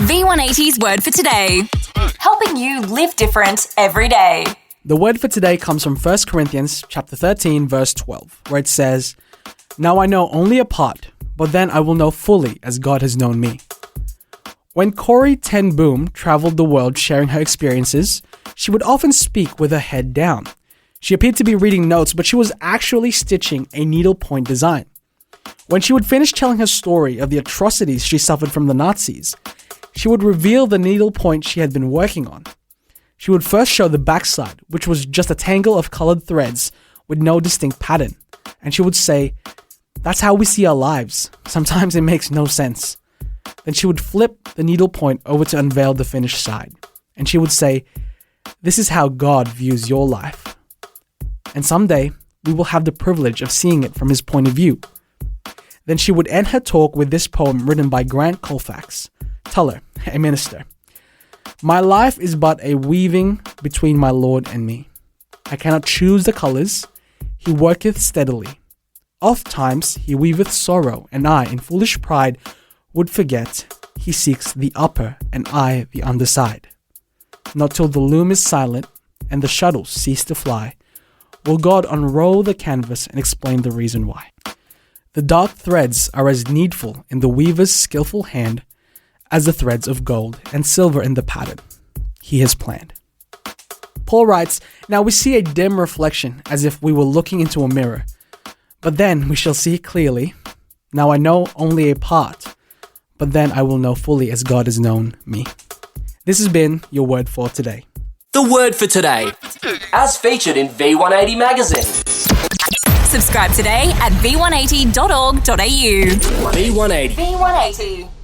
V180's word for today. Helping you live different every day. The word for today comes from 1 Corinthians chapter 13, verse 12, where it says, "Now I know only a part, but then I will know fully as God has known me." When Corrie ten Boom traveled the world sharing her experiences, she would often speak with her head down. She appeared to be reading notes, but she was actually stitching a needlepoint design. When she would finish telling her story of the atrocities she suffered from the Nazis, she would reveal the needlepoint she had been working on. She would first show the backside, which was just a tangle of colored threads with no distinct pattern. And she would say, "That's how we see our lives. Sometimes it makes no sense." Then she would flip the needlepoint over to unveil the finished side. And she would say, "This is how God views your life. And someday, we will have the privilege of seeing it from his point of view." Then she would end her talk with this poem written by Grant Colfax, Tuller, a minister. "My life is but a weaving between my Lord and me. I cannot choose the colors. He worketh steadily. Ofttimes he weaveth sorrow, and I, in foolish pride, would forget. He seeks the upper, and I the underside. Not till the loom is silent, and the shuttles cease to fly, will God unroll the canvas and explain the reason why. The dark threads are as needful in the weaver's skillful hand as the threads of gold and silver in the pattern he has planned." Paul writes, "Now we see a dim reflection as if we were looking into a mirror, but then we shall see clearly. Now I know only a part, but then I will know fully as God has known me." This has been your word for today. The word for today, as featured in V180 magazine. Subscribe today at v180.org.au. V180. V180.